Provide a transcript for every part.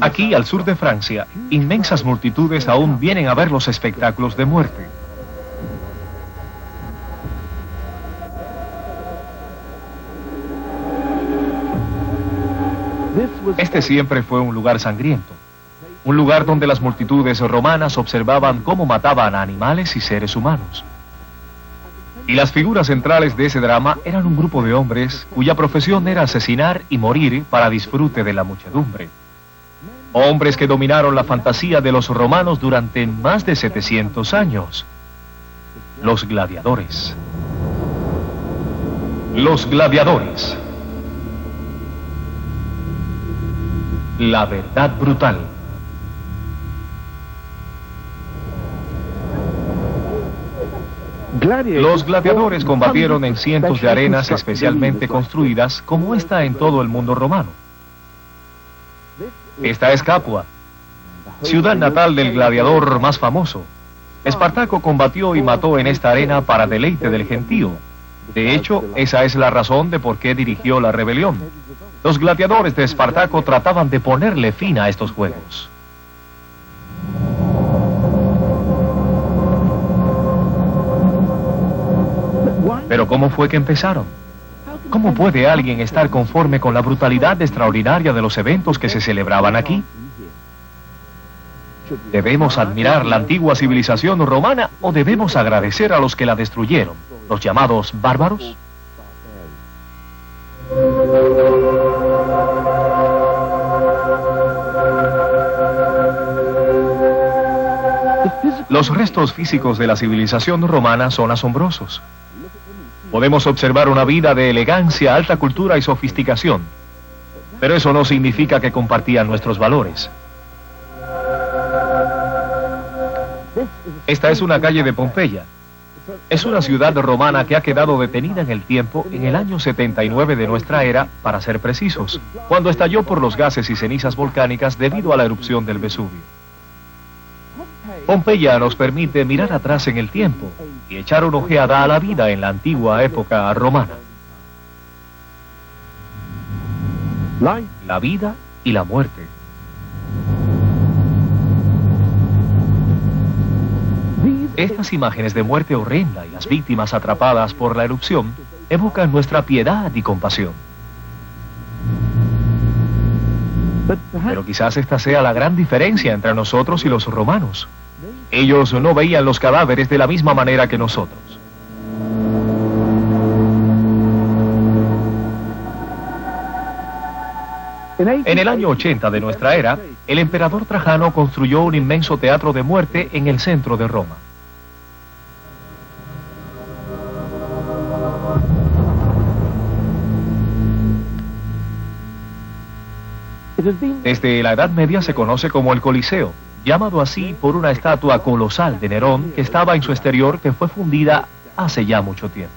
Aquí, al sur de Francia, inmensas multitudes aún vienen a ver los espectáculos de muerte. Este siempre fue un lugar sangriento, un lugar donde las multitudes romanas observaban cómo mataban a animales y seres humanos. Y las figuras centrales de ese drama eran un grupo de hombres cuya profesión era asesinar y morir para disfrute de la muchedumbre. Hombres que dominaron la fantasía de los romanos durante más de 700 años. Los gladiadores. Los gladiadores. La verdad brutal. Los gladiadores combatieron en cientos de arenas especialmente construidas como esta en todo el mundo romano. Esta es Capua, ciudad natal del gladiador más famoso. Espartaco combatió y mató en esta arena para deleite del gentío. De hecho, esa es la razón de por qué dirigió la rebelión. Los gladiadores de Espartaco trataban de ponerle fin a estos juegos. Pero ¿cómo fue que empezaron? ¿Cómo puede alguien estar conforme con la brutalidad extraordinaria de los eventos que se celebraban aquí? ¿Debemos admirar la antigua civilización romana o debemos agradecer a los que la destruyeron, los llamados bárbaros? Los restos físicos de la civilización romana son asombrosos. Podemos observar una vida de elegancia, alta cultura y sofisticación. Pero eso no significa que compartían nuestros valores. Esta es una calle de Pompeya. Es una ciudad romana que ha quedado detenida en el tiempo en el año 79 de nuestra era, para ser precisos, cuando estalló por los gases y cenizas volcánicas debido a la erupción del Vesubio. Pompeya nos permite mirar atrás en el tiempo y echar una ojeada a la vida en la antigua época romana. La vida y la muerte. Estas imágenes de muerte horrenda y las víctimas atrapadas por la erupción evocan nuestra piedad y compasión. Pero quizás esta sea la gran diferencia entre nosotros y los romanos. Ellos no veían los cadáveres de la misma manera que nosotros. En el año 80 de nuestra era, el emperador Trajano construyó un inmenso teatro de muerte en el centro de Roma. Desde la Edad Media se conoce como el Coliseo, llamado así por una estatua colosal de Nerón que estaba en su exterior, que fue fundida hace ya mucho tiempo.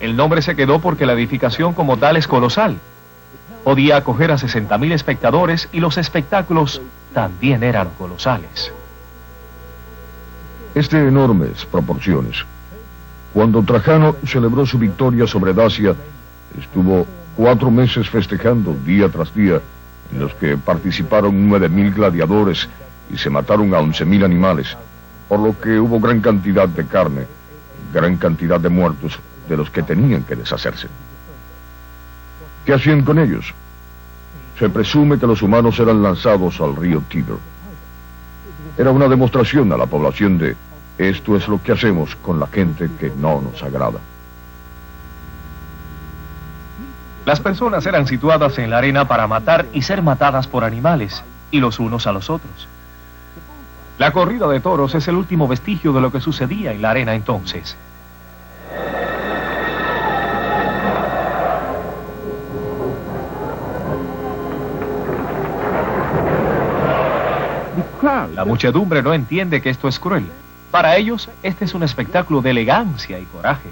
El nombre se quedó porque la edificación como tal es colosal. Podía acoger a 60.000 espectadores y los espectáculos también eran colosales. Es de enormes proporciones. Cuando Trajano celebró su victoria sobre Dacia, estuvo 4 meses festejando día tras día, en los que participaron 9.000 gladiadores y se mataron a 11.000 animales, por lo que hubo gran cantidad de carne, gran cantidad de muertos de los que tenían que deshacerse. ¿Qué hacían con ellos? Se presume que los humanos eran lanzados al río Tíber. Era una demostración a la población de: esto es lo que hacemos con la gente que no nos agrada. Las personas eran situadas en la arena para matar y ser matadas por animales, y los unos a los otros. La corrida de toros es el último vestigio de lo que sucedía en la arena entonces. La muchedumbre no entiende que esto es cruel. Para ellos, este es un espectáculo de elegancia y coraje.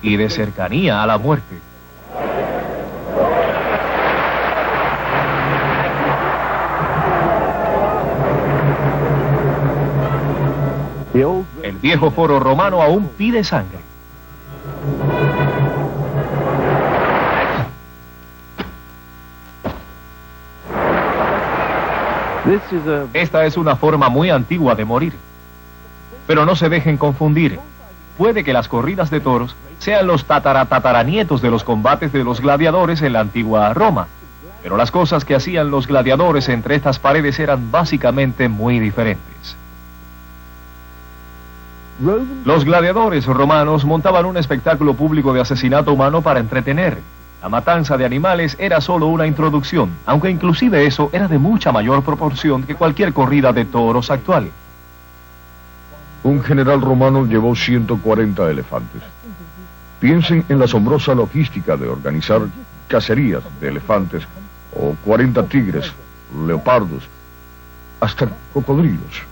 Y de cercanía a la muerte. El viejo foro romano aún pide sangre. Esta es una forma muy antigua de morir. Pero no se dejen confundir. Puede que las corridas de toros sean los tataranietos de los combates de los gladiadores en la antigua Roma. Pero las cosas que hacían los gladiadores entre estas paredes eran básicamente muy diferentes. Los gladiadores romanos montaban un espectáculo público de asesinato humano para entretener. La matanza de animales era solo una introducción, aunque inclusive eso era de mucha mayor proporción que cualquier corrida de toros actual. Un general romano llevó 140 elefantes. Piensen en la asombrosa logística de organizar cacerías de elefantes o 40 tigres, leopardos, hasta cocodrilos.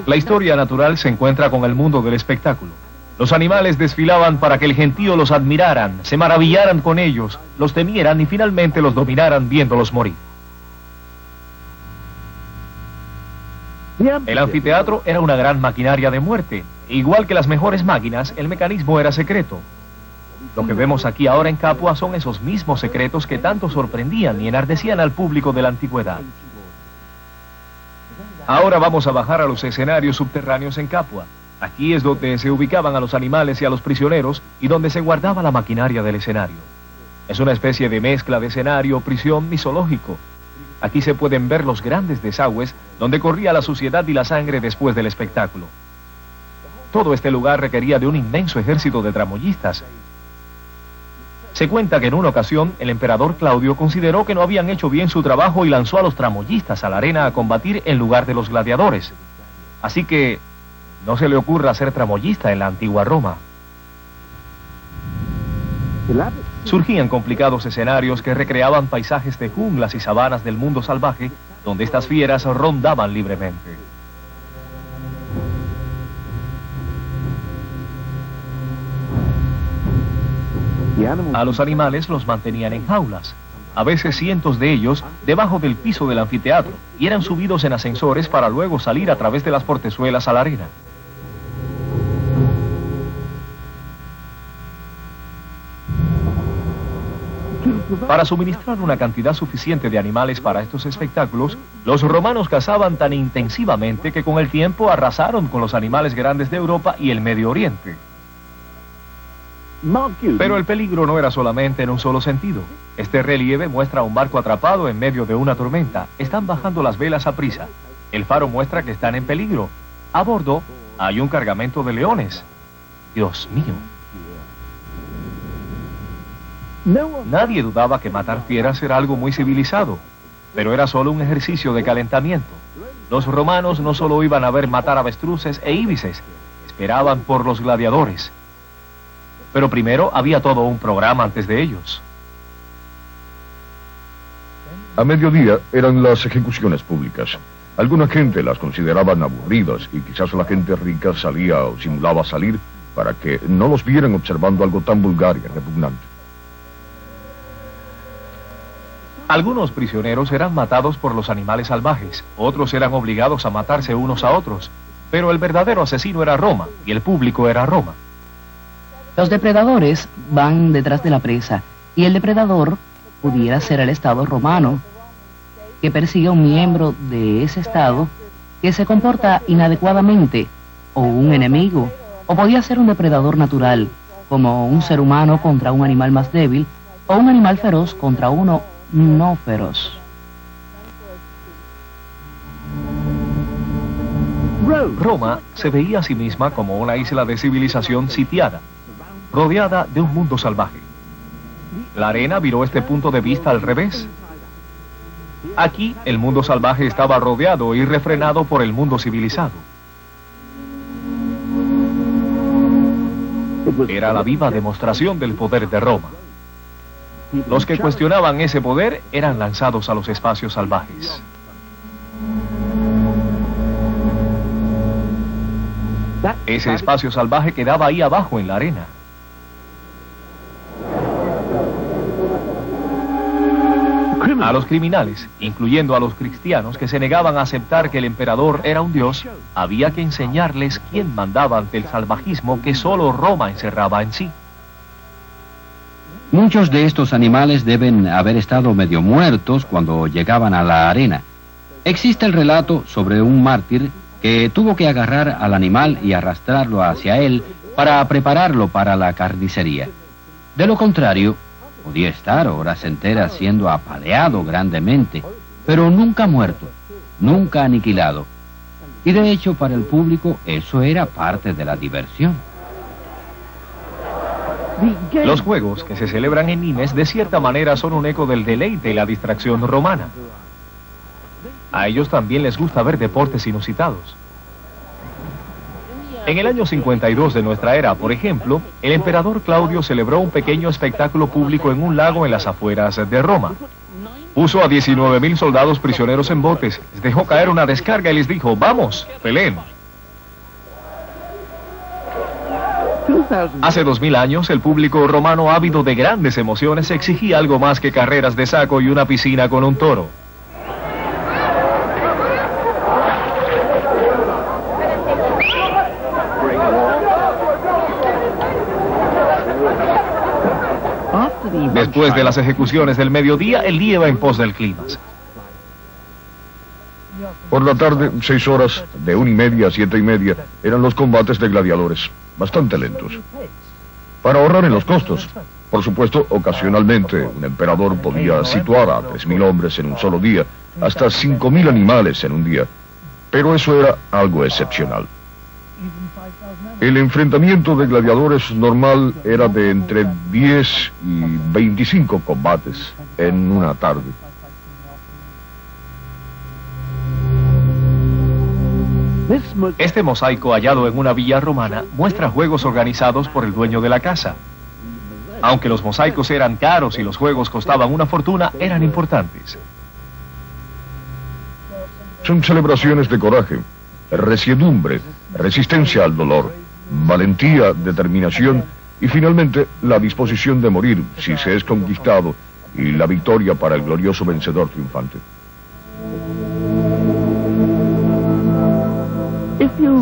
La historia natural se encuentra con el mundo del espectáculo. Los animales desfilaban para que el gentío los admiraran, se maravillaran con ellos, los temieran y finalmente los dominaran viéndolos morir. El anfiteatro era una gran maquinaria de muerte. Igual que las mejores máquinas, el mecanismo era secreto. Lo que vemos aquí ahora en Capua son esos mismos secretos que tanto sorprendían y enardecían al público de la antigüedad. Ahora vamos a bajar a los escenarios subterráneos en Capua. Aquí es donde se ubicaban a los animales y a los prisioneros y donde se guardaba la maquinaria del escenario. Es una especie de mezcla de escenario, prisión y zoológico. Aquí se pueden ver los grandes desagües donde corría la suciedad y la sangre después del espectáculo. Todo este lugar requería de un inmenso ejército de tramoyistas. Se cuenta que en una ocasión el emperador Claudio consideró que no habían hecho bien su trabajo y lanzó a los tramoyistas a la arena a combatir en lugar de los gladiadores. Así que no se le ocurra ser tramoyista en la antigua Roma. Surgían complicados escenarios que recreaban paisajes de junglas y sabanas del mundo salvaje, donde estas fieras rondaban libremente. A los animales los mantenían en jaulas, a veces cientos de ellos debajo del piso del anfiteatro, y eran subidos en ascensores para luego salir a través de las portezuelas a la arena. Para suministrar una cantidad suficiente de animales para estos espectáculos, los romanos cazaban tan intensivamente que con el tiempo arrasaron con los animales grandes de Europa y el Medio Oriente. Pero el peligro no era solamente en un solo sentido. Este relieve muestra un barco atrapado en medio de una tormenta. Están bajando las velas a prisa. El faro muestra que están en peligro. A bordo hay un cargamento de leones. Dios mío. Nadie dudaba que matar fieras era algo muy civilizado, pero era solo un ejercicio de calentamiento. Los romanos no solo iban a ver matar avestruces e íbices, esperaban por los gladiadores. Pero primero había todo un programa antes de ellos. A mediodía eran las ejecuciones públicas. Alguna gente las consideraban aburridas y quizás la gente rica salía o simulaba salir para que no los vieran observando algo tan vulgar y repugnante. Algunos prisioneros eran matados por los animales salvajes, otros eran obligados a matarse unos a otros, pero el verdadero asesino era Roma y el público era Roma. Los depredadores van detrás de la presa y el depredador pudiera ser el Estado romano, que persigue a un miembro de ese Estado que se comporta inadecuadamente, o un enemigo, o podía ser un depredador natural, como un ser humano contra un animal más débil, o un animal feroz contra uno no feroz. Roma se veía a sí misma como una isla de civilización sitiada, rodeada de un mundo salvaje. La arena viró este punto de vista al revés. Aquí, el mundo salvaje estaba rodeado y refrenado por el mundo civilizado. Era la viva demostración del poder de Roma. Los que cuestionaban ese poder eran lanzados a los espacios salvajes. Ese espacio salvaje quedaba ahí abajo en la arena. A los criminales, incluyendo a los cristianos que se negaban a aceptar que el emperador era un dios, había que enseñarles quién mandaba ante el salvajismo que solo Roma encerraba en sí. Muchos de estos animales deben haber estado medio muertos cuando llegaban a la arena. Existe el relato sobre un mártir que tuvo que agarrar al animal y arrastrarlo hacia él para prepararlo para la carnicería. De lo contrario, podía estar horas enteras siendo apaleado grandemente, pero nunca muerto, nunca aniquilado. Y de hecho, para el público, eso era parte de la diversión. Los juegos que se celebran en Nimes de cierta manera son un eco del deleite y la distracción romana. A ellos también les gusta ver deportes inusitados. En el año 52 de nuestra era, por ejemplo, el emperador Claudio celebró un pequeño espectáculo público en un lago en las afueras de Roma. Puso a 19.000 soldados prisioneros en botes, les dejó caer una descarga y les dijo: ¡vamos, peleen! Hace 2000 años, el público romano, ávido de grandes emociones, exigía algo más que carreras de saco y una piscina con un toro. Después de las ejecuciones del mediodía, el día iba en pos del clímax. Por la tarde, 6 horas, de 1:30 a 7:30, eran los combates de gladiadores, bastante lentos. Para ahorrar en los costos, por supuesto, ocasionalmente un emperador podía situar a 3.000 hombres en un solo día, hasta 5.000 animales en un día, pero eso era algo excepcional. El enfrentamiento de gladiadores normal era de entre 10 y 25 combates en una tarde. Este mosaico hallado en una villa romana muestra juegos organizados por el dueño de la casa. Aunque los mosaicos eran caros y los juegos costaban una fortuna, eran importantes. Son celebraciones de coraje, resiedumbre, resistencia al dolor, valentía, determinación y finalmente la disposición de morir si se es conquistado y la victoria para el glorioso vencedor triunfante.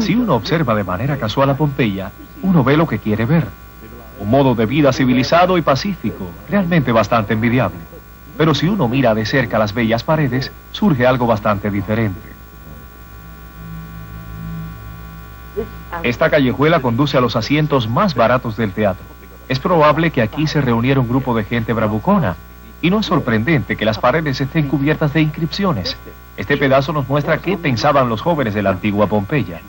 Si uno observa de manera casual a Pompeya, uno ve lo que quiere ver. Un modo de vida civilizado y pacífico, realmente bastante envidiable. Pero si uno mira de cerca las bellas paredes, surge algo bastante diferente. Esta callejuela conduce a los asientos más baratos del teatro. Es probable que aquí se reuniera un grupo de gente bravucona, y no es sorprendente que las paredes estén cubiertas de inscripciones. Este pedazo nos muestra qué pensaban los jóvenes de la antigua Pompeya.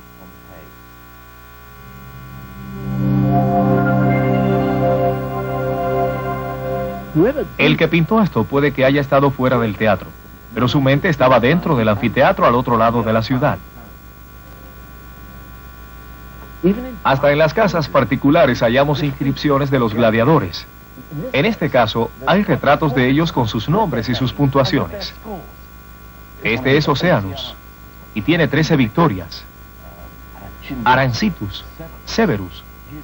El que pintó esto puede que haya estado fuera del teatro, pero su mente estaba dentro del anfiteatro al otro lado de la ciudad. Hasta en las casas particulares hallamos inscripciones de los gladiadores. En este caso, hay retratos de ellos con sus nombres y sus puntuaciones. Este es Oceanus, y tiene 13 victorias. Arancitus, Severus.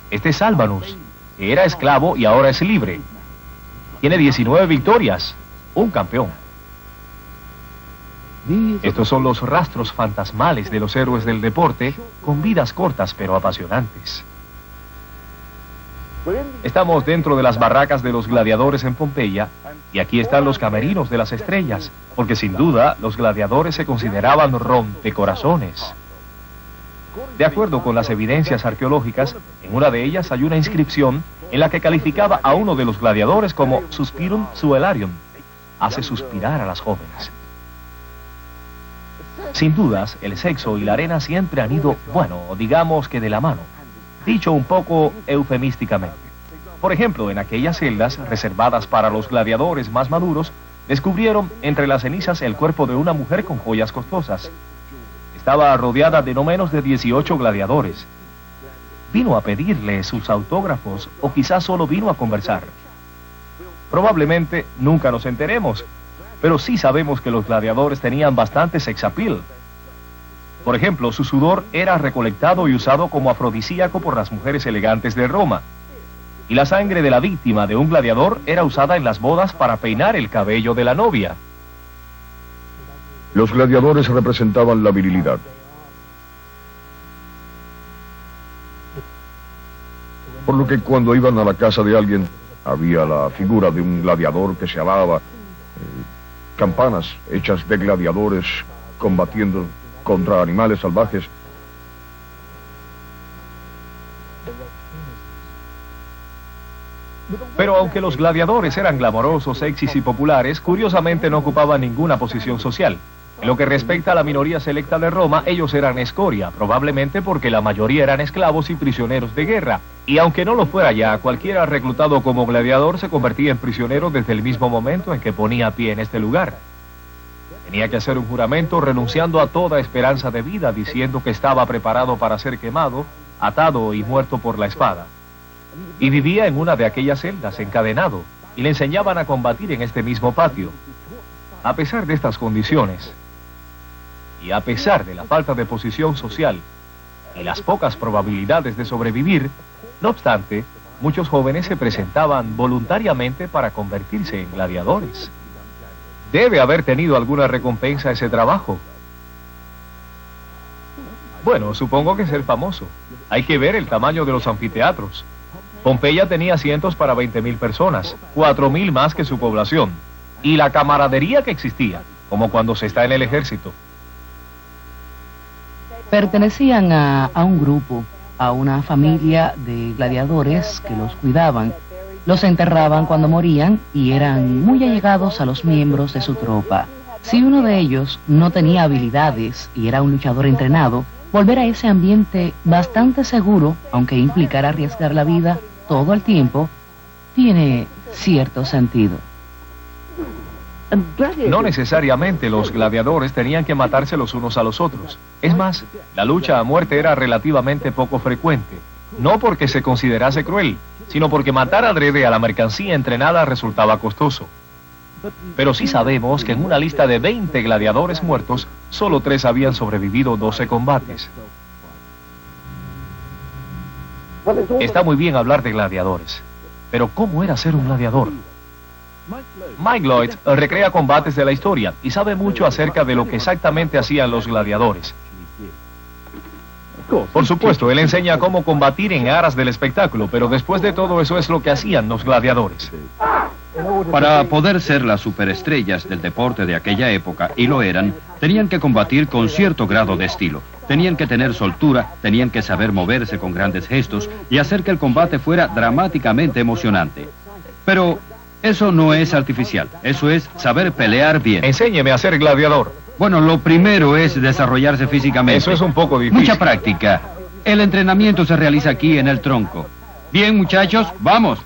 Este es Albanus, que era esclavo y ahora es libre. Tiene 19 victorias, un campeón. Estos son los rastros fantasmales de los héroes del deporte, con vidas cortas pero apasionantes. Estamos dentro de las barracas de los gladiadores en Pompeya, y aquí están los camerinos de las estrellas, porque sin duda los gladiadores se consideraban rompecorazones. De acuerdo con las evidencias arqueológicas, en una de ellas hay una inscripción en la que calificaba a uno de los gladiadores como Suspirum Suelarium, hace suspirar a las jóvenes. Sin dudas, el sexo y la arena siempre han ido, bueno, digamos que de la mano, dicho un poco eufemísticamente. Por ejemplo, en aquellas celdas reservadas para los gladiadores más maduros, descubrieron entre las cenizas el cuerpo de una mujer con joyas costosas. Estaba rodeada de no menos de 18 gladiadores. ¿Vino a pedirle sus autógrafos o quizás solo vino a conversar? Probablemente nunca nos enteremos, pero sí sabemos que los gladiadores tenían bastante sex appeal. Por ejemplo, su sudor era recolectado y usado como afrodisíaco por las mujeres elegantes de Roma. Y la sangre de la víctima de un gladiador era usada en las bodas para peinar el cabello de la novia. Los gladiadores representaban la virilidad. Por lo que cuando iban a la casa de alguien, había la figura de un gladiador que se alaba, campanas hechas de gladiadores combatiendo contra animales salvajes. Pero aunque los gladiadores eran glamorosos, sexys y populares, curiosamente no ocupaban ninguna posición social. En lo que respecta a la minoría selecta de Roma, ellos eran escoria, probablemente porque la mayoría eran esclavos y prisioneros de guerra. Y aunque no lo fuera ya, cualquiera reclutado como gladiador se convertía en prisionero desde el mismo momento en que ponía pie en este lugar. Tenía que hacer un juramento renunciando a toda esperanza de vida, diciendo que estaba preparado para ser quemado, atado y muerto por la espada. Y vivía en una de aquellas celdas, encadenado, y le enseñaban a combatir en este mismo patio. A pesar de estas condiciones, y a pesar de la falta de posición social y las pocas probabilidades de sobrevivir, no obstante, muchos jóvenes se presentaban voluntariamente para convertirse en gladiadores. Debe haber tenido alguna recompensa ese trabajo. Bueno, supongo que ser famoso. Hay que ver el tamaño de los anfiteatros. Pompeya tenía asientos para 20.000 personas, 4.000 más que su población. Y la camaradería que existía, como cuando se está en el ejército. Pertenecían a un grupo, a una familia de gladiadores que los cuidaban, los enterraban cuando morían y eran muy allegados a los miembros de su tropa. Si uno de ellos no tenía habilidades y era un luchador entrenado, volver a ese ambiente bastante seguro, aunque implicara arriesgar la vida todo el tiempo, tiene cierto sentido. No necesariamente los gladiadores tenían que matarse los unos a los otros. Es más, la lucha a muerte era relativamente poco frecuente. No porque se considerase cruel, sino porque matar adrede a la mercancía entrenada resultaba costoso. Pero sí sabemos que en una lista de 20 gladiadores muertos, solo 3 habían sobrevivido 12 combates. Está muy bien hablar de gladiadores, pero ¿cómo era ser un gladiador? Mike Lloyd recrea combates de la historia y sabe mucho acerca de lo que exactamente hacían los gladiadores. Por supuesto, él enseña cómo combatir en aras del espectáculo, pero después de todo eso es lo que hacían los gladiadores. Para poder ser las superestrellas del deporte de aquella época, y lo eran, tenían que combatir con cierto grado de estilo. Tenían que tener soltura, tenían que saber moverse con grandes gestos y hacer que el combate fuera dramáticamente emocionante. Pero eso no es artificial, eso es saber pelear bien. Enséñeme a ser gladiador. Bueno, lo primero es desarrollarse físicamente. Eso es un poco difícil. Mucha práctica. El entrenamiento se realiza aquí en el tronco. Bien, muchachos, vamos.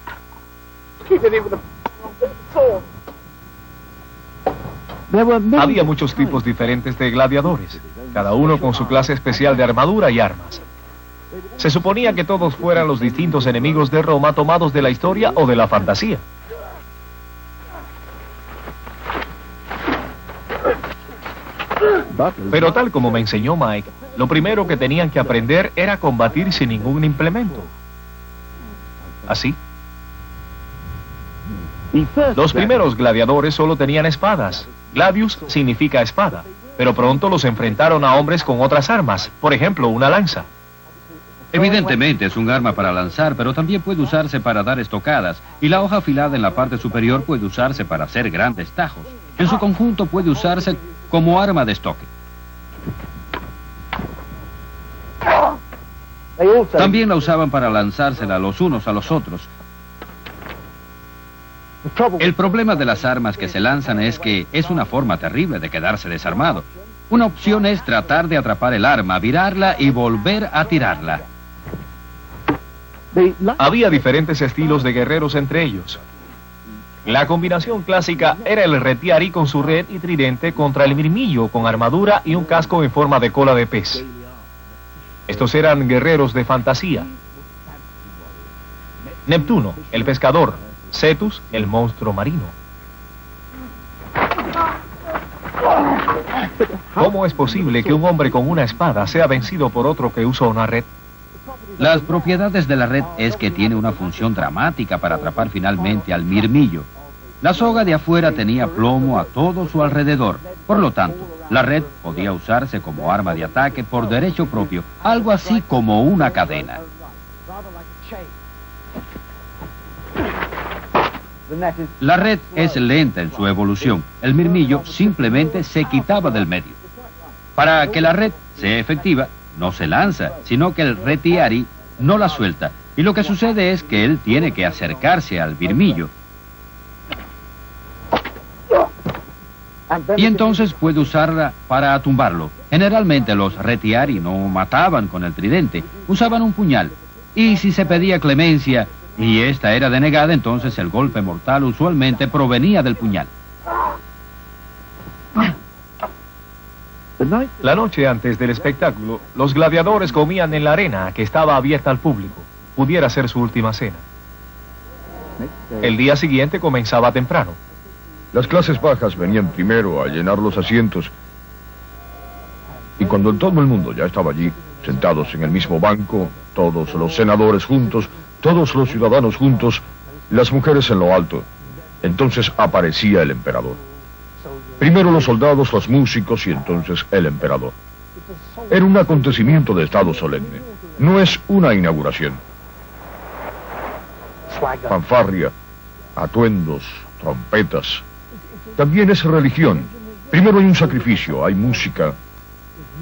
Había muchos tipos diferentes de gladiadores, cada uno con su clase especial de armadura y armas. Se suponía que todos fueran los distintos enemigos de Roma tomados de la historia o de la fantasía. Pero tal como me enseñó Mike, lo primero que tenían que aprender era combatir sin ningún implemento. ¿Así? Los primeros gladiadores solo tenían espadas. Gladius significa espada, pero pronto los enfrentaron a hombres con otras armas, por ejemplo, una lanza. Evidentemente es un arma para lanzar, pero también puede usarse para dar estocadas, y la hoja afilada en la parte superior puede usarse para hacer grandes tajos. En su conjunto puede usarse como arma de estoque. También la usaban para lanzársela los unos a los otros. El problema de las armas que se lanzan es que es una forma terrible de quedarse desarmado. Una opción es tratar de atrapar el arma, virarla y volver a tirarla. Había diferentes estilos de guerreros entre ellos. La combinación clásica era el retiari con su red y tridente contra el mirmillo con armadura y un casco en forma de cola de pez. Estos eran guerreros de fantasía. Neptuno, el pescador. Cetus, el monstruo marino. ¿Cómo es posible que un hombre con una espada sea vencido por otro que usa una red? Las propiedades de la red es que tiene una función dramática para atrapar finalmente al mirmillo. La soga de afuera tenía plomo a todo su alrededor. Por lo tanto, la red podía usarse como arma de ataque por derecho propio, algo así como una cadena. La red es lenta en su evolución. El mirmillo simplemente se quitaba del medio. Para que la red sea efectiva, no se lanza, sino que el retiari no la suelta. Y lo que sucede es que él tiene que acercarse al mirmillo. Y entonces puede usarla para tumbarlo. Generalmente los retiari no mataban con el tridente, usaban un puñal. Y si se pedía clemencia y esta era denegada, entonces el golpe mortal usualmente provenía del puñal. La noche antes del espectáculo, los gladiadores comían en la arena que estaba abierta al público. Pudiera ser su última cena. El día siguiente comenzaba temprano. Las clases bajas venían primero a llenar los asientos. Y cuando todo el mundo ya estaba allí, sentados en el mismo banco, todos los senadores juntos, todos los ciudadanos juntos, las mujeres en lo alto, entonces aparecía el emperador. Primero los soldados, los músicos y entonces el emperador. Era un acontecimiento de estado solemne. No es una inauguración. Fanfarria, atuendos, trompetas. También es religión. Primero hay un sacrificio, hay música.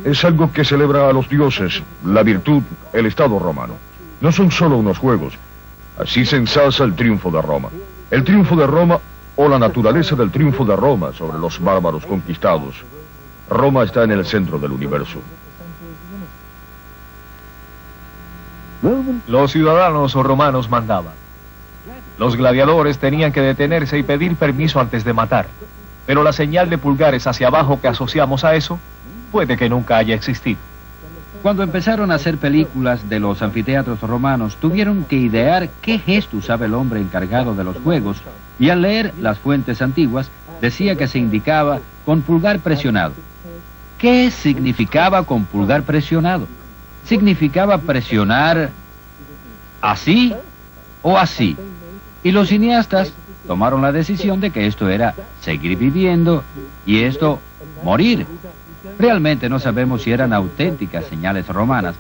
Es algo que celebra a los dioses, la virtud, el Estado romano. No son solo unos juegos. Así se ensalza el triunfo de Roma. El triunfo de Roma o la naturaleza del triunfo de Roma sobre los bárbaros conquistados. Roma está en el centro del universo. Los ciudadanos romanos mandaban. Los gladiadores tenían que detenerse y pedir permiso antes de matar. Pero la señal de pulgares hacia abajo que asociamos a eso puede que nunca haya existido. Cuando empezaron a hacer películas de los anfiteatros romanos, tuvieron que idear qué gesto usaba el hombre encargado de los juegos, y al leer las fuentes antiguas, decía que se indicaba con pulgar presionado. ¿Qué significaba con pulgar presionado? Significaba presionar así o así. Y los cineastas tomaron la decisión de que esto era seguir viviendo y esto morir. Realmente no sabemos si eran auténticas señales romanas.